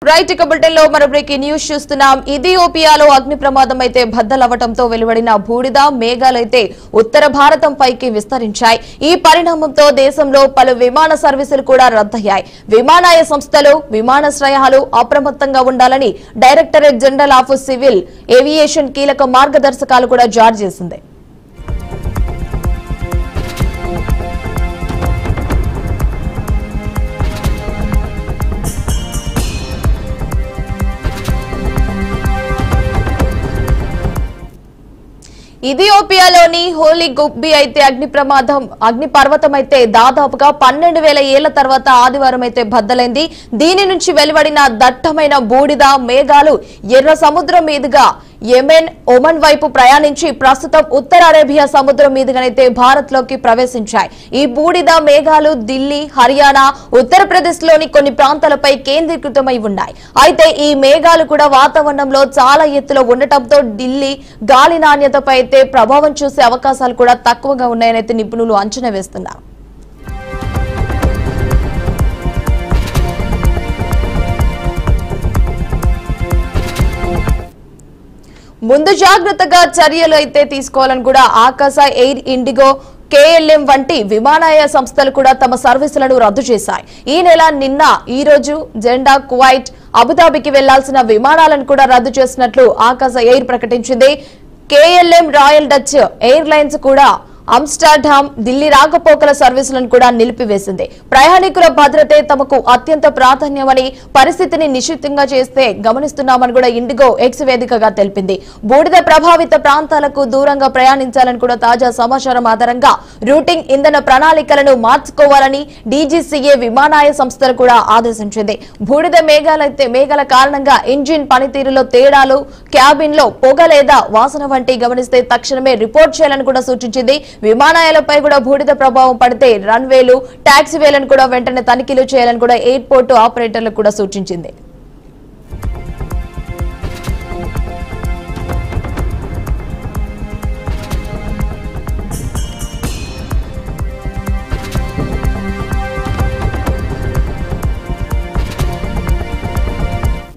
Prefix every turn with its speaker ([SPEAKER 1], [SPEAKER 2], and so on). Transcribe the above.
[SPEAKER 1] Right ఇక bulletin లో మన బ్రేకింగ్ న్యూస్ చూస్తున్నాం. ఇథియోపియాలో అగ్ని ప్రమాదం అయితే బద్దలవ్వడంతో వెలువడిన బూడిద మేఘాలైతే ఉత్తర భారతం పైకి విస్తరించాయి. ఈ పరిణామంతో దేశంలో పలు విమాన సర్వీసులు కూడా రద్దయ్యాయి. విమానాయ సంస్థలు విమానాశ్రయాలు అప్రమత్తంగా ఉండాలని directorate general of civil aviation కీలక మార్గదర్శకాలు కూడా జారీ చేసింది. ఇథియోపియాలోని హోలీ గుబ్బి అయితే అగ్ని పర్వతం అయితే దాదాపుగా 12,000 ఏళ్ల తర్వాత ఆదివారం అయితే బద్దలైంది. దీని నుంచి వెలువడిన దట్టమైన బూడిద మేఘాలు ఎర్ర సముద్రం మీదుగా యెమెన్, ఒమన్ వైపు ప్రయాణించి ప్రస్తుతం ఉత్తర అరేబియా సముద్రం మీదుగానైతే భారత్ లోకి ప్రవేశించాయి. ఈ బూడిద మేఘాలు దిల్లీ, హర్యానా, ఉత్తరప్రదేశ్ లోని కొన్ని ప్రాంతాలపై కేంద్రీకృతమై ఉన్నాయి. అయితే ఈ మేఘాలు కూడా వాతావరణంలో చాలా ఎత్తులో ఉండటంతో ఢిల్లీ గాలి నాణ్యతపై అయితే ప్రభావం చూసే అవకాశాలు కూడా తక్కువగా ఉన్నాయని అయితే నిపుణులు అంచనా వేస్తున్నారు. ముందు జాగ్రత్తగా చర్యలు అయితే తీసుకోవాలని కూడా ఆకాశ, ఎయిర్ ఇండిగో, KLM వంటి విమానాయ సంస్థలు కూడా తమ సర్వీసులను రద్దు చేశాయి. ఈ నెల ఈ రోజు జెండా, కువైట్, అబుదాబికి వెళ్లాల్సిన విమానాలను కూడా రద్దు చేసినట్లు ఆకాశ ఎయిర్ ప్రకటించింది. KLM, రాయల్ డచ్ ఎయిర్లైన్స్ కూడా ఆమ్స్టర్డామ్, ఢిల్లీ రాకపోకల సర్వీసులను కూడా నిలిపివేసింది. ప్రయాణికుల భద్రతే తమకు అత్యంత ప్రాధాన్యమని, పరిస్థితిని నిశ్చితంగా చేస్తే గమనిస్తున్నామని కూడా ఇండిగో ఎక్స్ వేదికగా తెలిపింది. బూడిద ప్రభావిత ప్రాంతాలకు దూరంగా ప్రయాణించాలని కూడా తాజా సమాచారం ఆధారంగా రూటింగ్, ఇంధన ప్రణాళికలను మార్చుకోవాలని DGCA విమానాయ సంస్థలు కూడా ఆదేశించింది. బూడిద మేఘాల కారణంగా ఇంజిన్ పనితీరులో తేడాలు, క్యాబిన్ లో పొగ లేదా వాసన వంటి గమనిస్తే తక్షణమే రిపోర్ట్ చేయాలని కూడా సూచించింది. విమానాయాలపై కూడా బూడిద ప్రభావం పడితే రన్వేలు, టాక్సీవేలను కూడా వెంటనే తనిఖీలు చేయాలని కూడా ఎయిర్పోర్టు ఆపరేటర్లకు కూడా సూచించింది.